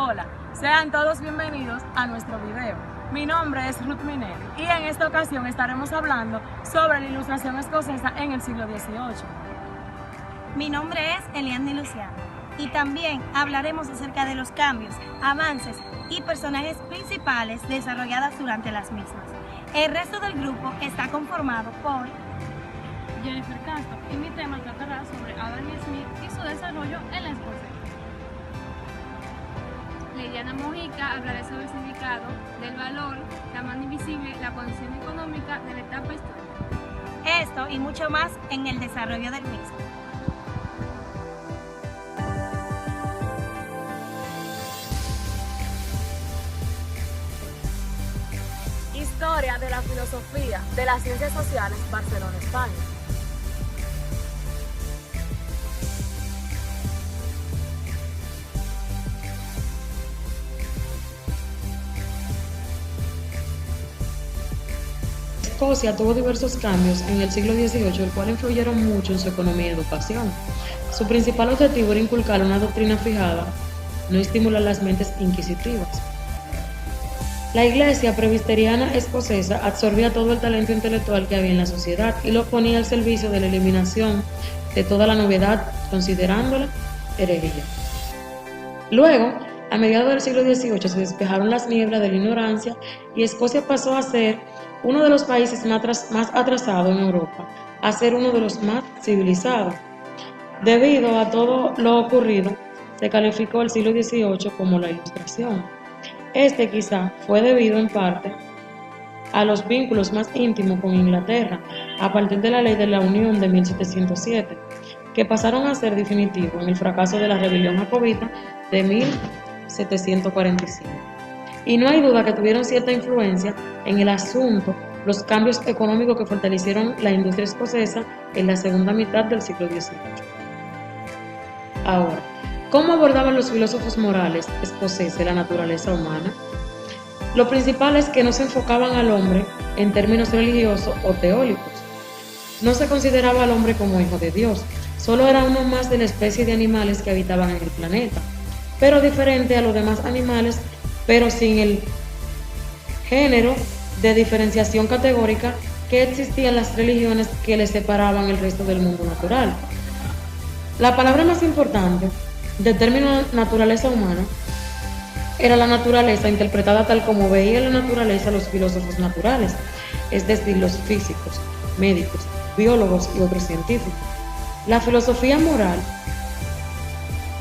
Hola, sean todos bienvenidos a nuestro video. Mi nombre es Ruth Minelli y en esta ocasión estaremos hablando sobre la ilustración escocesa en el siglo XVIII. Mi nombre es Eliane Luciano y también hablaremos acerca de los cambios, avances y personajes principales desarrollados durante las mismas. El resto del grupo está conformado por Jennifer Castro y mi tema tratará sobre Adam Smith y su desarrollo en la escocesa. Liliana Mojica hablará sobre el significado del valor, la mano invisible, la condición económica de la etapa histórica. esto y mucho más en el desarrollo del mismo. Historia de la filosofía de las ciencias sociales, Barcelona, España. Escocia tuvo diversos cambios en el siglo XVIII, el cual influyeron mucho en su economía y educación. Su principal objetivo era inculcar una doctrina fijada, no estimular las mentes inquisitivas. La iglesia presbiteriana escocesa absorbía todo el talento intelectual que había en la sociedad y lo ponía al servicio de la eliminación de toda la novedad, considerándola herejía. Luego, a mediados del siglo XVIII se despejaron las nieblas de la ignorancia y Escocia pasó a ser uno de los países más atrasados en Europa, a ser uno de los más civilizados. Debido a todo lo ocurrido, se calificó el siglo XVIII como la Ilustración. Este quizá fue debido en parte a los vínculos más íntimos con Inglaterra a partir de la Ley de la Unión de 1707, que pasaron a ser definitivos en el fracaso de la rebelión jacobita de 1745. Y no hay duda que tuvieron cierta influencia en el asunto los cambios económicos que fortalecieron la industria escocesa en la segunda mitad del siglo XVIII. Ahora, ¿cómo abordaban los filósofos morales escoceses la naturaleza humana? Lo principal es que no se enfocaban al hombre en términos religiosos o teóricos. No se consideraba al hombre como hijo de Dios, solo era uno más de la especie de animales que habitaban en el planeta, pero diferente a los demás animales, pero sin el género de diferenciación categórica que existía en las religiones que le separaban el resto del mundo natural. La palabra más importante del término naturaleza humana era la naturaleza interpretada tal como veía la naturaleza los filósofos naturales, es decir, los físicos, médicos, biólogos y otros científicos. La filosofía moral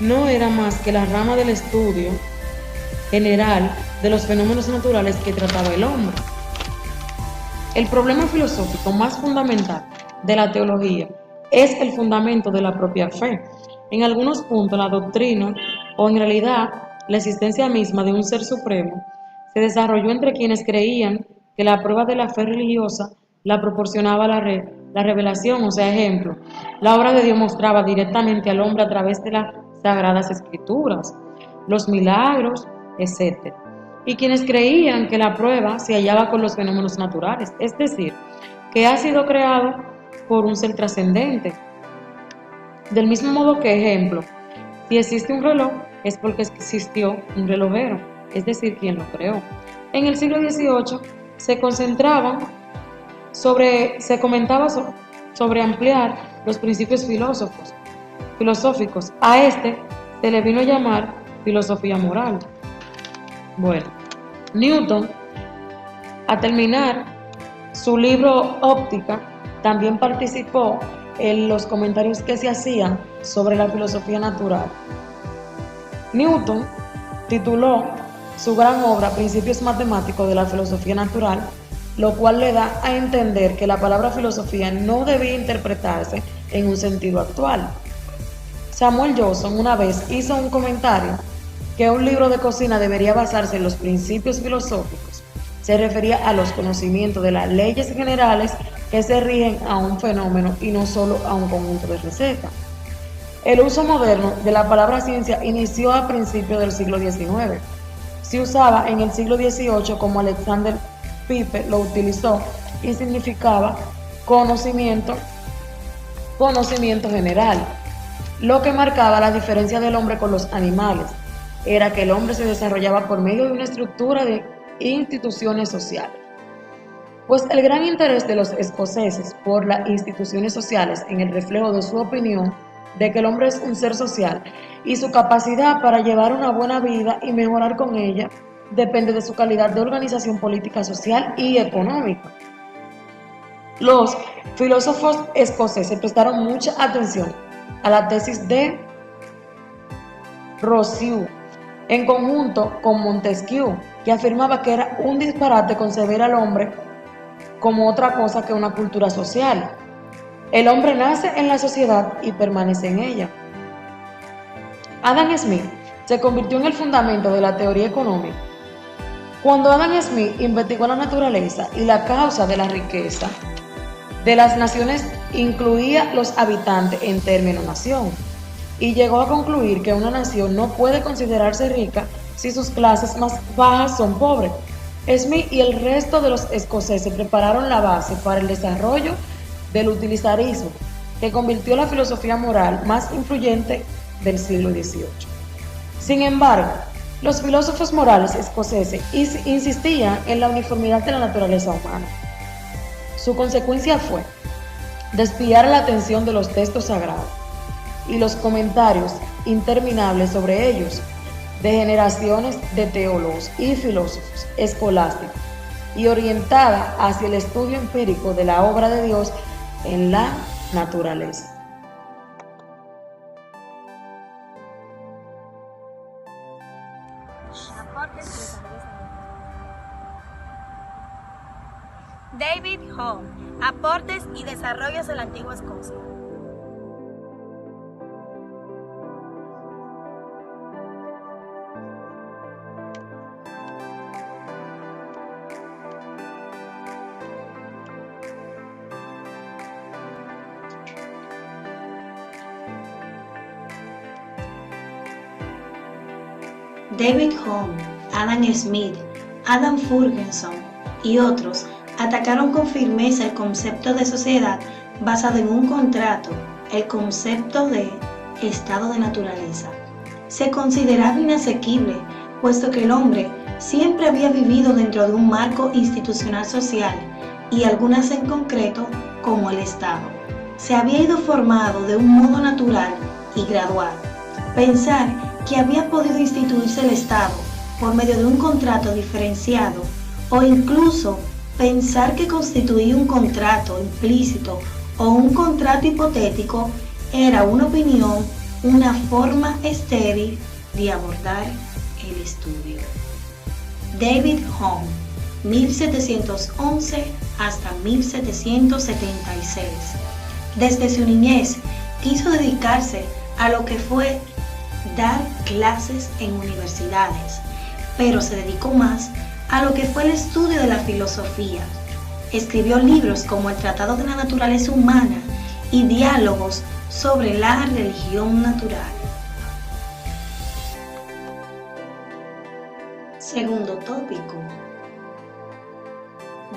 no era más que la rama del estudio general de los fenómenos naturales que trataba el hombre. El problema filosófico más fundamental de la teología es el fundamento de la propia fe. En algunos puntos la doctrina, o en realidad la existencia misma de un ser supremo, se desarrolló entre quienes creían que la prueba de la fe religiosa la proporcionaba la revelación, o sea, ejemplo, la obra de Dios mostraba directamente al hombre a través de las sagradas escrituras, los milagros, etc. Y quienes creían que la prueba se hallaba con los fenómenos naturales, es decir, que ha sido creado por un ser trascendente. Del mismo modo que, ejemplo, si existe un reloj es porque existió un relojero, es decir, quien lo creó. En el siglo XVIII se comentaba sobre ampliar los principios filosóficos. A este se le vino a llamar filosofía moral. Bueno, Newton, al terminar su libro Óptica, también participó en los comentarios que se hacían sobre la filosofía natural. Newton tituló su gran obra Principios Matemáticos de la Filosofía Natural, lo cual le da a entender que la palabra filosofía no debía interpretarse en un sentido actual. Samuel Johnson una vez hizo un comentario que un libro de cocina debería basarse en los principios filosóficos. Se refería a los conocimientos de las leyes generales que se rigen a un fenómeno y no solo a un conjunto de recetas. El uso moderno de la palabra ciencia inició a principios del siglo XIX. Se usaba en el siglo XVIII como Alexander Pipe lo utilizó y significaba conocimiento general, lo que marcaba la diferencia del hombre con los animales. era que el hombre se desarrollaba por medio de una estructura de instituciones sociales. Pues el gran interés de los escoceses por las instituciones sociales en el reflejo de su opinión de que el hombre es un ser social y su capacidad para llevar una buena vida y mejorar con ella depende de su calidad de organización política, social y económica. Los filósofos escoceses prestaron mucha atención a la tesis de Rousseau, en conjunto con Montesquieu, que afirmaba que era un disparate concebir al hombre como otra cosa que una cultura social. El hombre nace en la sociedad y permanece en ella. Adam Smith se convirtió en el fundamento de la teoría económica. Cuando Adam Smith investigó la naturaleza y la causa de la riqueza de las naciones, incluía los habitantes en término nación, y llegó a concluir que una nación no puede considerarse rica si sus clases más bajas son pobres. Smith y el resto de los escoceses prepararon la base para el desarrollo del utilitarismo, que convirtió la filosofía moral más influyente del siglo XVIII. Sin embargo, los filósofos morales escoceses insistían en la uniformidad de la naturaleza humana. Su consecuencia fue desviar la atención de los textos sagrados y los comentarios interminables sobre ellos de generaciones de teólogos y filósofos escolásticos, y orientada hacia el estudio empírico de la obra de Dios en la naturaleza. David Hume, aportes y desarrollos en la antigua Escocia. David Hume, Adam Smith, Adam Ferguson y otros atacaron con firmeza el concepto de sociedad basado en un contrato, el concepto de estado de naturaleza. Se consideraba inasequible, puesto que el hombre siempre había vivido dentro de un marco institucional social, y algunas en concreto, como el Estado, se había ido formado de un modo natural y gradual. Pensar que había podido instituirse el Estado por medio de un contrato diferenciado, o incluso pensar que constituía un contrato implícito o un contrato hipotético, era una opinión, una forma estéril de abordar el estudio. David Hume, 1711 hasta 1776. Desde su niñez quiso dedicarse a lo que fue dar clases en universidades, pero se dedicó más a lo que fue el estudio de la filosofía. Escribió libros como El Tratado de la Naturaleza Humana y diálogos sobre la religión natural. Segundo tópico.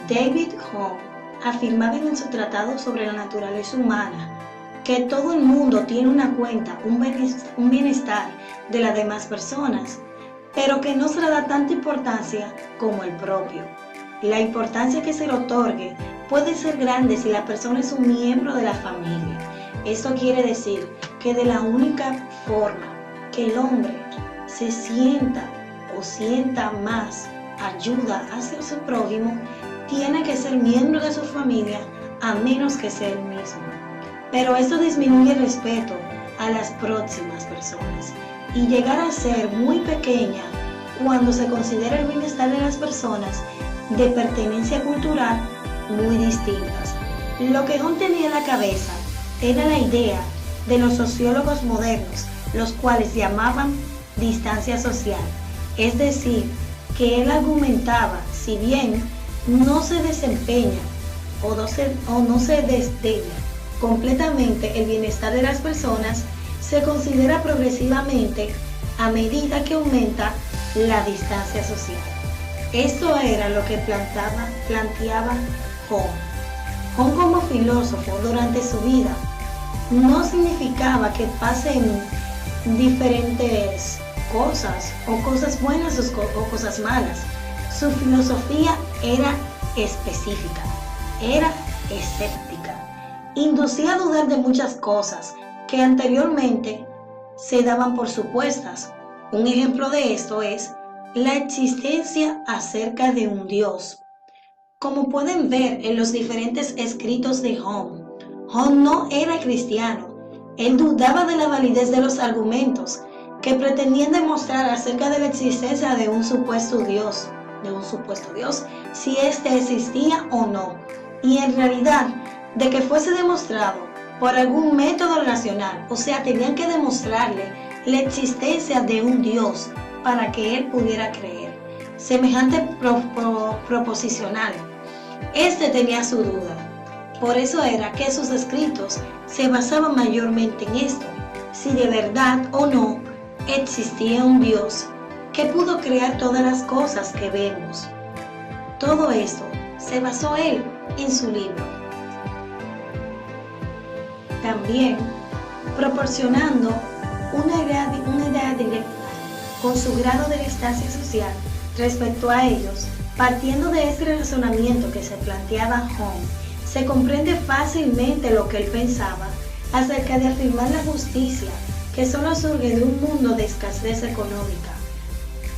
David Hume afirmaba en su tratado sobre la naturaleza humana que todo el mundo tiene una cuenta, un bienestar de las demás personas, pero que no se le da tanta importancia como el propio. La importancia que se le otorgue puede ser grande si la persona es un miembro de la familia. Esto quiere decir que de la única forma que el hombre se sienta más ayuda hacia su prójimo, tiene que ser miembro de su familia, a menos que sea él mismo. Pero esto disminuye el respeto a las próximas personas y llegar a ser muy pequeña cuando se considera el bienestar de las personas de pertenencia cultural muy distintas. Lo que Hume tenía en la cabeza era la idea de los sociólogos modernos, los cuales llamaban distancia social, es decir, que él argumentaba, si bien no se desempeña o no se desdeña completamente el bienestar de las personas, se considera progresivamente a medida que aumenta la distancia social. Esto era lo que planteaba Hume. Hume como filósofo durante su vida no significaba que pasen diferentes cosas, o cosas buenas o cosas malas. Su filosofía era específica, era escéptica, inducía a dudar de muchas cosas que anteriormente se daban por supuestas. Un ejemplo de esto es la existencia acerca de un Dios. Como pueden ver en los diferentes escritos de Hume no era cristiano. Él dudaba de la validez de los argumentos que pretendían demostrar acerca de la existencia de un supuesto Dios, si éste existía o no, y en realidad de que fuese demostrado por algún método racional, o sea, tenían que demostrarle la existencia de un Dios para que él pudiera creer. Semejante proposicional. Este tenía su duda. Por eso era que sus escritos se basaban mayormente en esto, si de verdad o no existía un Dios que pudo crear todas las cosas que vemos. Todo esto se basó él en su libro. También proporcionando una idea directa con su grado de distancia social respecto a ellos, partiendo de este razonamiento que se planteaba Hume, se comprende fácilmente lo que él pensaba acerca de afirmar la justicia que solo surge de un mundo de escasez económica,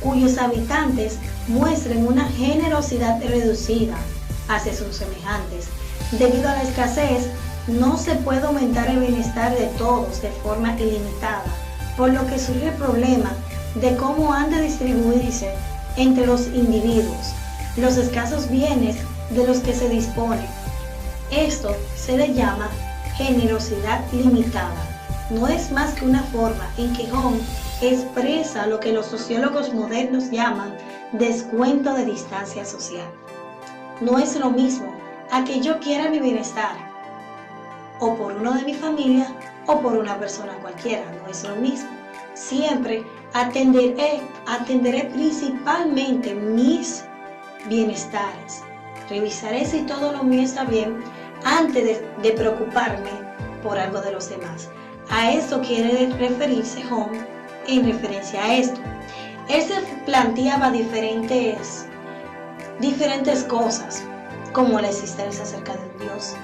cuyos habitantes muestren una generosidad reducida hacia sus semejantes. Debido a la escasez, no se puede aumentar el bienestar de todos de forma ilimitada, por lo que surge el problema de cómo han de distribuirse entre los individuos los escasos bienes de los que se dispone. Esto se le llama generosidad limitada. No es más que una forma en que Hume expresa lo que los sociólogos modernos llaman descuento de distancia social. No es lo mismo a que yo quiera mi bienestar, o por uno de mi familia, o por una persona cualquiera. No es lo mismo. Siempre atenderé principalmente mis bienestares. Revisaré si todo lo mío está bien antes de preocuparme por algo de los demás. A esto quiere referirse Hume en referencia a esto. Él se planteaba diferentes cosas, como la existencia acerca de un Dios.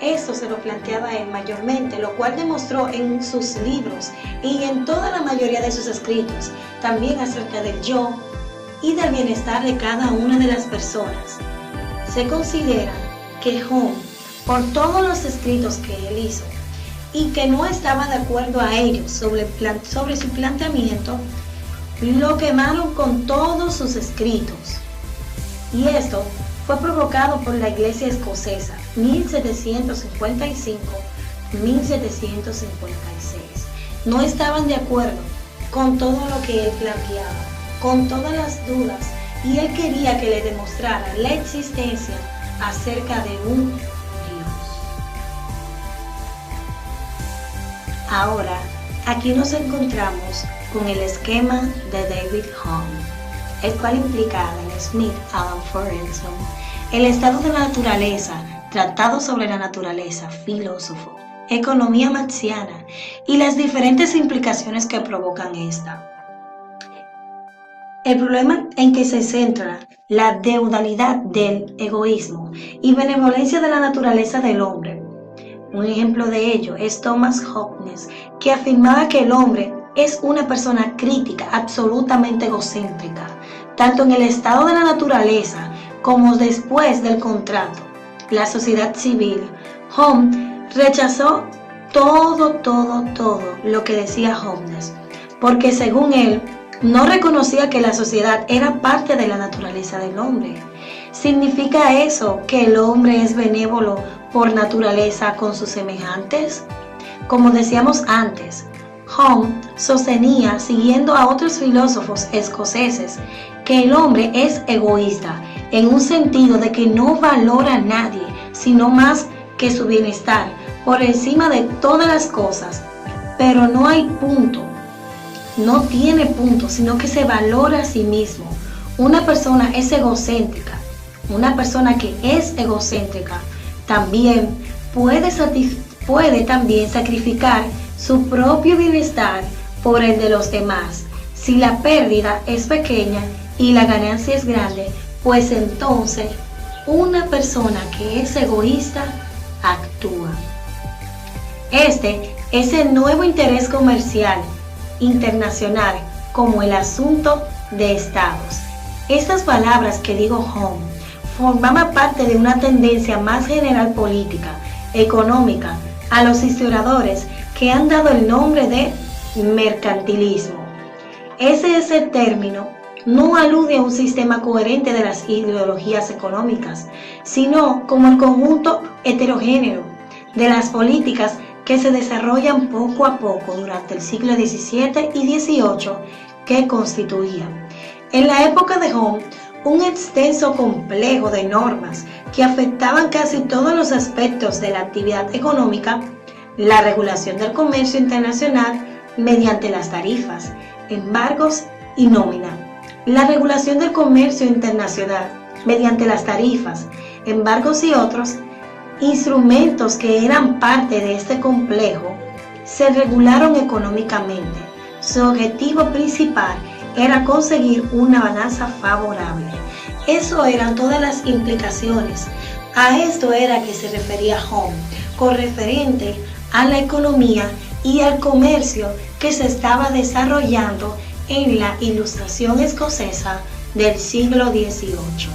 Esto se lo planteaba él mayormente, lo cual demostró en sus libros y en toda la mayoría de sus escritos, también acerca del yo y del bienestar de cada una de las personas. Se considera que Hume, por todos los escritos que él hizo y que no estaba de acuerdo a ellos sobre su planteamiento, lo quemaron con todos sus escritos. Y esto provocado por la Iglesia escocesa, 1755-1756. No estaban de acuerdo con todo lo que él planteaba, con todas las dudas, y él quería que le demostrara la existencia acerca de un Dios. Ahora, aquí nos encontramos con el esquema de David Hume, el cual implica a Adam Smith, Alan Ferguson, el estado de la naturaleza, tratado sobre la naturaleza, filósofo, economía marxiana y las diferentes implicaciones que provocan esta. El problema en que se centra la deudalidad del egoísmo y benevolencia de la naturaleza del hombre. Un ejemplo de ello es Thomas Hobbes, que afirmaba que el hombre es una persona crítica, absolutamente egocéntrica, tanto en el estado de la naturaleza como después del contrato. La sociedad civil, Hume rechazó todo lo que decía Hobbes, porque según él, no reconocía que la sociedad era parte de la naturaleza del hombre. ¿Significa eso que el hombre es benévolo por naturaleza con sus semejantes? Como decíamos antes, Hume sostenía, siguiendo a otros filósofos escoceses, que el hombre es egoísta, en un sentido de que no valora a nadie, sino más que su bienestar, por encima de todas las cosas. Pero no hay punto. No tiene punto, sino que se valora a sí mismo. Una persona es egocéntrica. Una persona que es egocéntrica también puede también sacrificar su propio bienestar por el de los demás. Si la pérdida es pequeña y la ganancia es grande, pues entonces una persona que es egoísta actúa. Este es el nuevo interés comercial internacional como el asunto de estados. Estas palabras que digo home formaban parte de una tendencia más general política, económica, a los historiadores que han dado el nombre de mercantilismo. Ese término no alude a un sistema coherente de las ideologías económicas, sino como el conjunto heterogéneo de las políticas que se desarrollan poco a poco durante el siglo XVII y XVIII que constituían, en la época de Home, un extenso complejo de normas que afectaban casi todos los aspectos de la actividad económica, la regulación del comercio internacional mediante las tarifas, embargos y nómina, la regulación del comercio internacional mediante las tarifas, embargos y otros instrumentos que eran parte de este complejo, se regularon económicamente. Su objetivo principal era conseguir una balanza favorable. Eso eran todas las implicaciones. A esto era que se refería Home, con referente a la economía y al comercio que se estaba desarrollando en la Ilustración escocesa del siglo XVIII.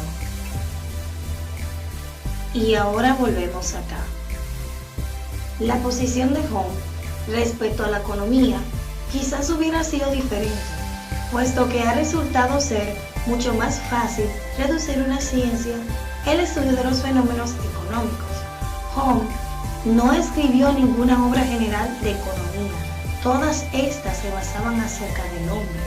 Y ahora volvemos acá. La posición de Home respecto a la economía quizás hubiera sido diferente, puesto que ha resultado ser mucho más fácil reducir una ciencia el estudio de los fenómenos económicos. Home no escribió ninguna obra general de economía, todas estas se basaban acerca del hombre,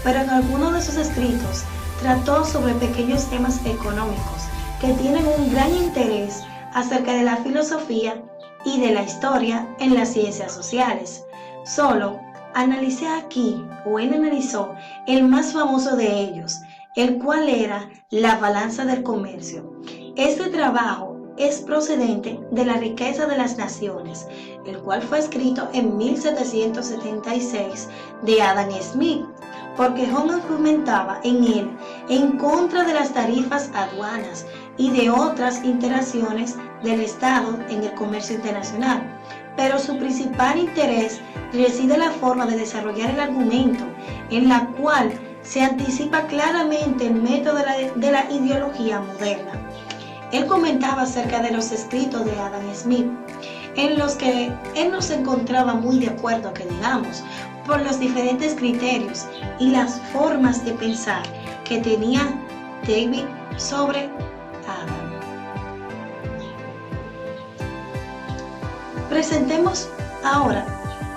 pero en algunos de sus escritos trató sobre pequeños temas económicos que tienen un gran interés acerca de la filosofía y de la historia en las ciencias sociales. Solo analicé aquí, o él analizó, el más famoso de ellos, el cual era la balanza del comercio. Este trabajo es procedente de La riqueza de las naciones, el cual fue escrito en 1776 de Adam Smith, porque Home argumentaba en él en contra de las tarifas aduanas y de otras interacciones del Estado en el comercio internacional. Pero su principal interés reside en la forma de desarrollar el argumento, en la cual se anticipa claramente el método de la ideología moderna. Él comentaba acerca de los escritos de Adam Smith, en los que él no se encontraba muy de acuerdo, que digamos, por los diferentes criterios y las formas de pensar que tenía David sobre Adam. Presentemos ahora,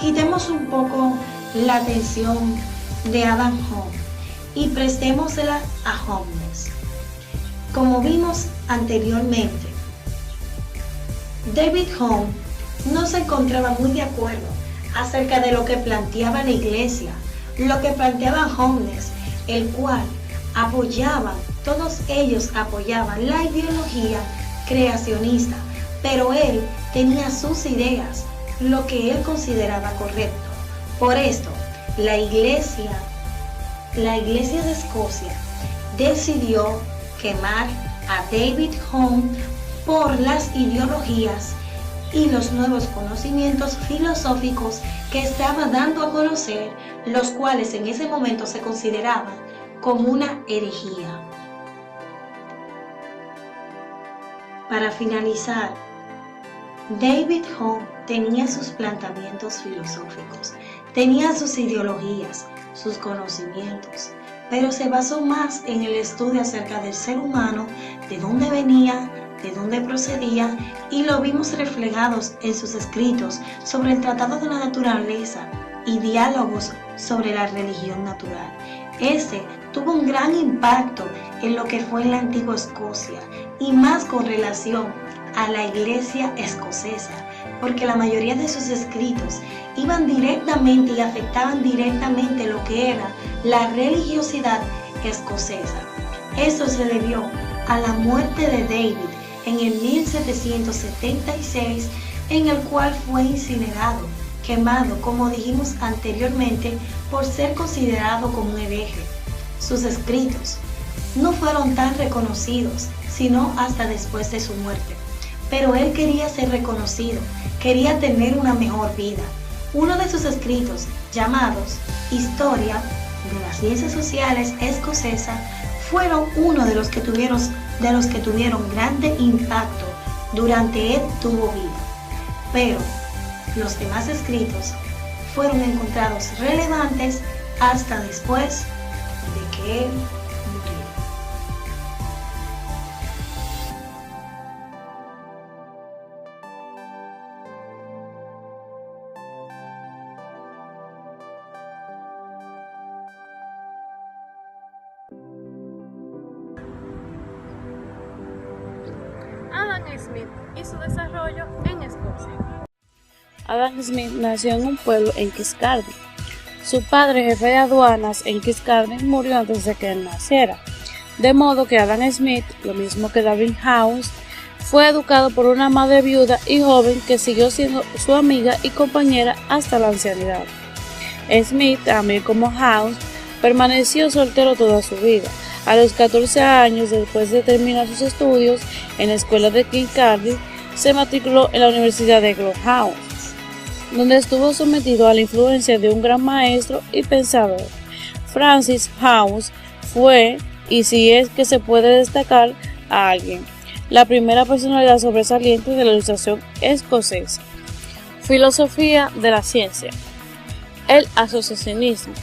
quitemos un poco la atención de Adam Home y prestémosela a Homeless. Como vimos anteriormente, David Home no se encontraba muy de acuerdo acerca de lo que planteaba la iglesia, lo que planteaba Homeless, el cual todos ellos apoyaban la ideología creacionista, pero él tenía sus ideas, lo que él consideraba correcto. Por esto, la iglesia de Escocia decidió quemar a David Home por las ideologías y los nuevos conocimientos filosóficos que estaba dando a conocer, los cuales en ese momento se consideraban como una herejía. Para finalizar, David Home tenía sus planteamientos filosóficos, tenía sus ideologías, sus conocimientos, pero se basó más en el estudio acerca del ser humano, de dónde venía, de dónde procedía, y lo vimos reflejados en sus escritos sobre el Tratado de la Naturaleza y diálogos sobre la religión natural. Este tuvo un gran impacto en lo que fue la antigua Escocia, y más con relación a la iglesia escocesa, porque la mayoría de sus escritos iban directamente y afectaban directamente lo que era la religiosidad escocesa. Esto se debió a la muerte de David en el 1776, en el cual fue incinerado quemado, como dijimos anteriormente, por ser considerado como un hereje. Sus escritos no fueron tan reconocidos, sino hasta después de su muerte. Pero él quería ser reconocido, quería tener una mejor vida. Uno de sus escritos, llamados Historia de las Ciencias Sociales Escocesa, fueron uno de los que tuvieron grande impacto durante él tuvo vida. Pero los demás escritos fueron encontrados relevantes hasta después de que él murió. Adam Smith y su desarrollo en Escocia. Adam Smith nació en un pueblo en Kiscardi. Su padre, jefe de aduanas en Kiscardi, murió antes de que él naciera. De modo que Adam Smith, lo mismo que David House, fue educado por una madre viuda y joven que siguió siendo su amiga y compañera hasta la ancianidad. Smith, también como House, permaneció soltero toda su vida. A los 14 años, después de terminar sus estudios en la escuela de Kiscardi, se matriculó en la Universidad de Glasgow, donde estuvo sometido a la influencia de un gran maestro y pensador. Francis House fue, y si es que se puede destacar a alguien, la primera personalidad sobresaliente de la Ilustración escocesa. Filosofía de la ciencia. El asociacionismo,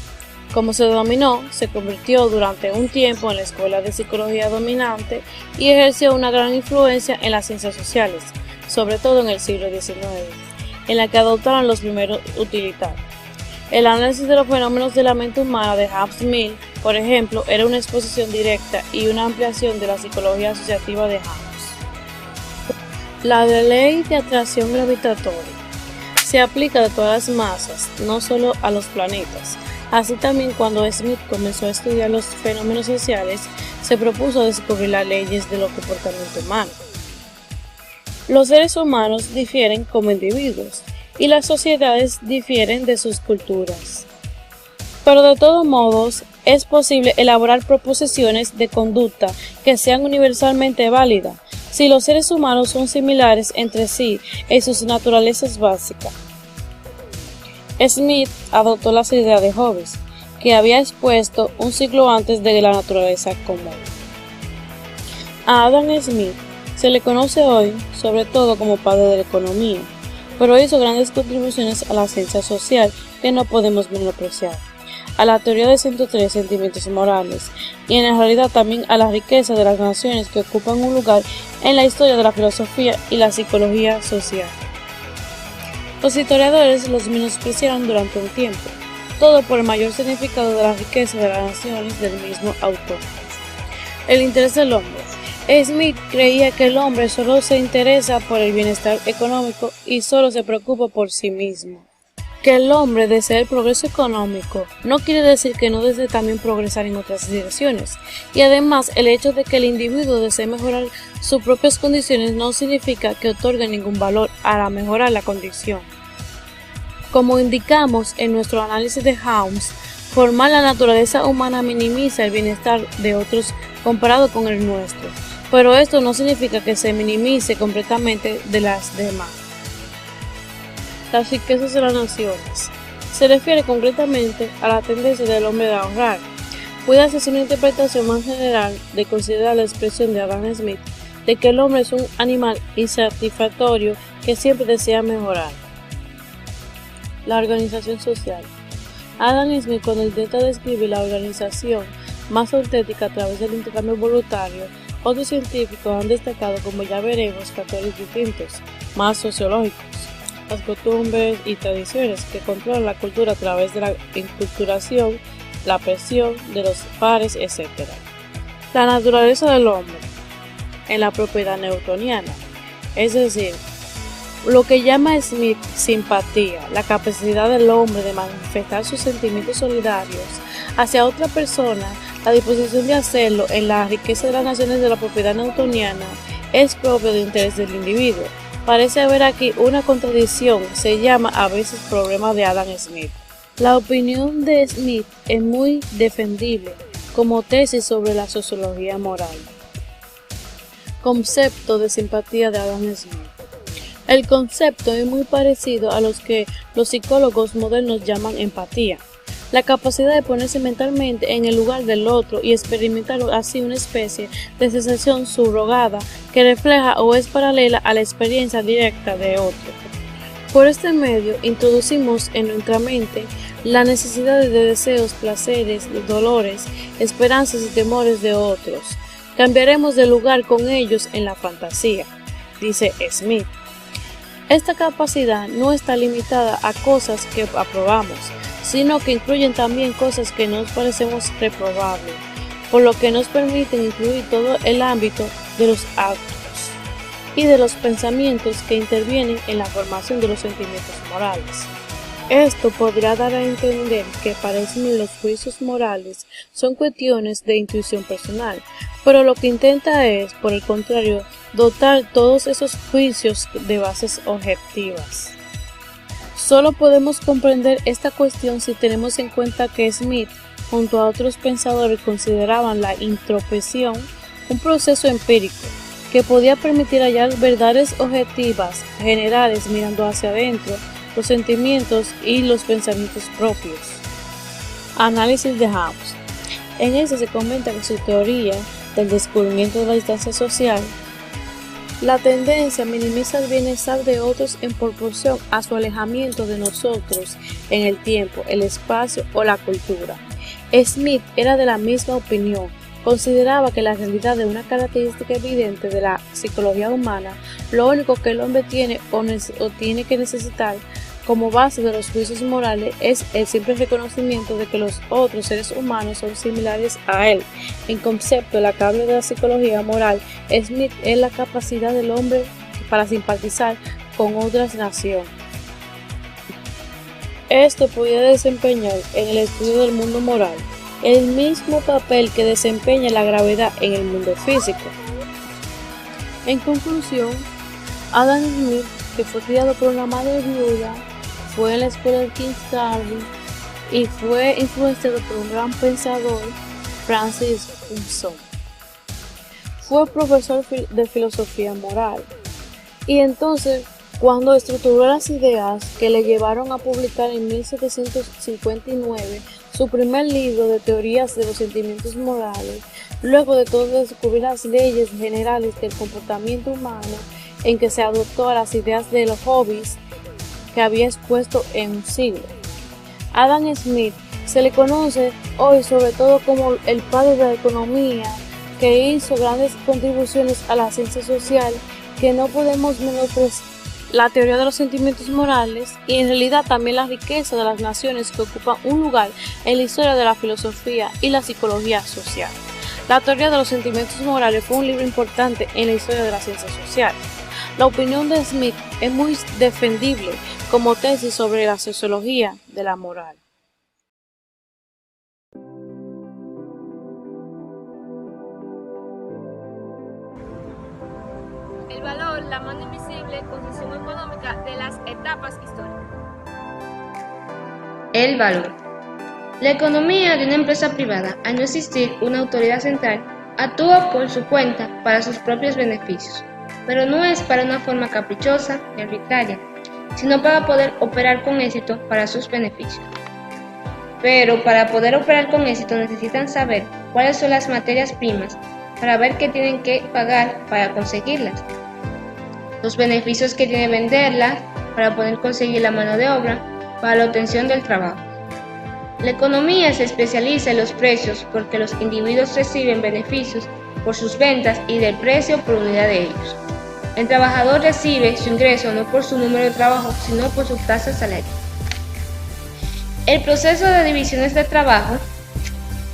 como se denominó, se convirtió durante un tiempo en la escuela de psicología dominante y ejerció una gran influencia en las ciencias sociales, sobre todo en el siglo XIX, en la que adoptaron los primeros utilitarios. El análisis de los fenómenos de la mente humana de James Mill, por ejemplo, era una exposición directa y una ampliación de la psicología asociativa de House. La ley de atracción gravitatoria se aplica a todas las masas, no solo a los planetas. Así también, cuando Smith comenzó a estudiar los fenómenos sociales, se propuso descubrir las leyes del comportamiento humano. Los seres humanos difieren como individuos y las sociedades difieren de sus culturas. Pero de todos modos, es posible elaborar proposiciones de conducta que sean universalmente válidas si los seres humanos son similares entre sí en sus naturalezas básicas. Smith adoptó las ideas de Hobbes, que había expuesto un siglo antes de la naturaleza común. A Adam Smith se le conoce hoy sobre todo como padre de la economía, pero hizo grandes contribuciones a la ciencia social que no podemos menospreciar, a la teoría de 103 sentimientos morales y en realidad también a la riqueza de las naciones que ocupan un lugar en la historia de la filosofía y la psicología social. Los historiadores los menospreciaron durante un tiempo, todo por el mayor significado de la riqueza de las naciones del mismo autor. El interés del hombre. Smith creía que el hombre solo se interesa por el bienestar económico y solo se preocupa por sí mismo. Que el hombre desee el progreso económico no quiere decir que no desee también progresar en otras direcciones, y además el hecho de que el individuo desee mejorar sus propias condiciones no significa que otorgue ningún valor a la mejora de la condición. Como indicamos en nuestro análisis de Hobbes, formar la naturaleza humana minimiza el bienestar de otros comparado con el nuestro, pero esto no significa que se minimice completamente de las demás. Las riquezas de las naciones. Se refiere concretamente a la tendencia del hombre de ahorrar. Puede hacerse una interpretación más general de considerar la expresión de Adam Smith de que el hombre es un animal insatisfactorio que siempre desea mejorar. La organización social. Adam Smith, cuando intenta describir la organización más auténtica a través del intercambio voluntario, otros científicos han destacado, como ya veremos, factores distintos, más sociológicos, las costumbres y tradiciones que controlan la cultura a través de la enculturación, la presión de los pares, etc. La naturaleza del hombre en la propiedad newtoniana, es decir, lo que llama Smith simpatía, la capacidad del hombre de manifestar sus sentimientos solidarios hacia otra persona, la disposición de hacerlo en la riqueza de las naciones de la propiedad newtoniana, es propio de interés del individuo. parece haber aquí una contradicción, se llama a veces problema de Adam Smith. La opinión de Smith es muy defendible como tesis sobre la sociología moral. Concepto de simpatía de Adam Smith. El concepto es muy parecido a los que los psicólogos modernos llaman empatía, la capacidad de ponerse mentalmente en el lugar del otro y experimentar así una especie de sensación subrogada que refleja o es paralela a la experiencia directa de otro. Por este medio introducimos en nuestra mente la necesidad de deseos, placeres, dolores, esperanzas y temores de otros. Cambiaremos de lugar con ellos en la fantasía, dice Smith. Esta capacidad no está limitada a cosas que aprobamos, sino que incluyen también cosas que nos parecemos reprobables, por lo que nos permiten incluir todo el ámbito de los actos y de los pensamientos que intervienen en la formación de los sentimientos morales. Esto podrá dar a entender que para Smith los juicios morales son cuestiones de intuición personal, pero lo que intenta es, por el contrario, dotar todos esos juicios de bases objetivas. Solo podemos comprender esta cuestión si tenemos en cuenta que Smith, junto a otros pensadores, consideraban la introspección un proceso empírico que podía permitir hallar verdades objetivas generales mirando hacia adentro, los sentimientos y los pensamientos propios. Análisis de Hobbes. En este se comenta que su teoría del descubrimiento de la distancia social, la tendencia minimiza el bienestar de otros en proporción a su alejamiento de nosotros en el tiempo, el espacio o la cultura. Smith era de la misma opinión. Consideraba que la realidad es una característica evidente de la psicología humana. Lo único que el hombre tiene o tiene que necesitar como base de los juicios morales es el simple reconocimiento de que los otros seres humanos son similares a él. En concepto, la clave de la psicología moral, Smith es la capacidad del hombre para simpatizar con otras naciones. Esto podía desempeñar en el estudio del mundo moral el mismo papel que desempeña la gravedad en el mundo físico. En conclusión, Adam Smith, que fue criado por una madre viuda, fue en la escuela de King's Derby y fue influenciado por un gran pensador, Francis Hudson. Fue profesor de filosofía moral y entonces, cuando estructuró las ideas que le llevaron a publicar en 1759 su primer libro de teorías de los sentimientos morales, luego de todo descubrir las leyes generales del comportamiento humano, en que se adoptó a las ideas de los Hobbes que había expuesto en un siglo. Adam Smith se le conoce hoy sobre todo como el padre de la economía, que hizo grandes contribuciones a la ciencia social, que no podemos menospreciar la teoría de los sentimientos morales y en realidad también la riqueza de las naciones que ocupan un lugar en la historia de la filosofía y la psicología social. La teoría de los sentimientos morales fue un libro importante en la historia de la ciencia social. La opinión de Smith es muy defendible como tesis sobre la sociología de la moral. El valor, la mano invisible, condición económica de las etapas históricas. El valor. La economía de una empresa privada, al no existir una autoridad central, actúa por su cuenta para sus propios beneficios, pero no es para una forma caprichosa ni arbitraria, sino para poder operar con éxito para sus beneficios. Pero para poder operar con éxito necesitan saber cuáles son las materias primas para ver qué tienen que pagar para conseguirlas, los beneficios que tiene venderlas para poder conseguir la mano de obra para la obtención del trabajo. La economía se especializa en los precios porque los individuos reciben beneficios por sus ventas y del precio por unidad de ellos. El trabajador recibe su ingreso no por su número de trabajo, sino por su tasa de salario. El proceso de divisiones de trabajo.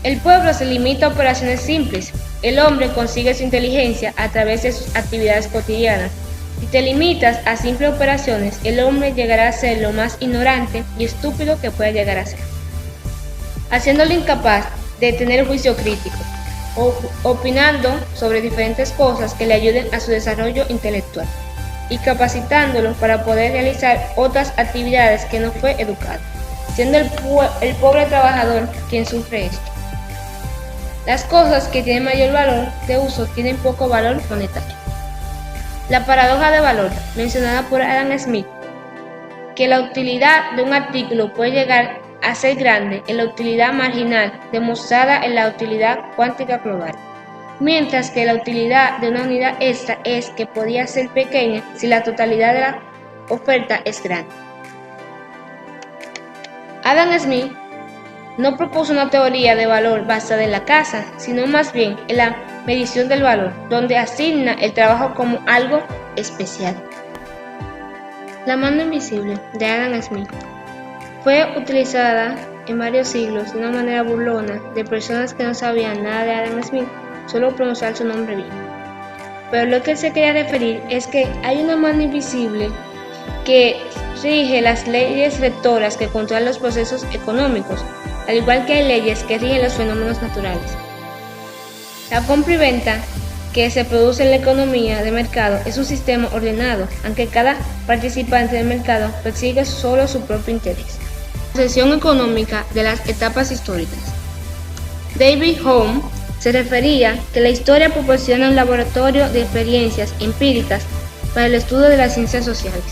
El pueblo se limita a operaciones simples. El hombre consigue su inteligencia a través de sus actividades cotidianas. Si te limitas a simples operaciones, el hombre llegará a ser lo más ignorante y estúpido que pueda llegar a ser, haciéndolo incapaz de tener juicio crítico, opinando sobre diferentes cosas que le ayuden a su desarrollo intelectual. y capacitándolo para poder realizar otras actividades que no fue educado, siendo el pobre trabajador quien sufre esto. Las cosas que tienen mayor valor de uso tienen poco valor monetario. La paradoja de valor, mencionada por Adam Smith, que la utilidad de un artículo puede llegar a ser grande en la utilidad marginal demostrada en la utilidad cuántica global, mientras que la utilidad de una unidad extra es que podría ser pequeña si la totalidad de la oferta es grande. Adam Smith no propuso una teoría de valor basada en la casa, sino más bien en la medición del valor, donde asigna el trabajo como algo especial. La mano invisible de Adam Smith fue utilizada en varios siglos de una manera burlona de personas que no sabían nada de Adam Smith, solo pronunciar su nombre bien. Pero lo que él se quería referir es que hay una mano invisible que rige las leyes rectoras que controlan los procesos económicos, al igual que hay leyes que rigen los fenómenos naturales. La compra y venta que se produce en la economía de mercado es un sistema ordenado, aunque cada participante del mercado persigue solo su propio interés. Concepción económica de las etapas históricas. David Hume se refería que la historia proporciona un laboratorio de experiencias empíricas para el estudio de las ciencias sociales.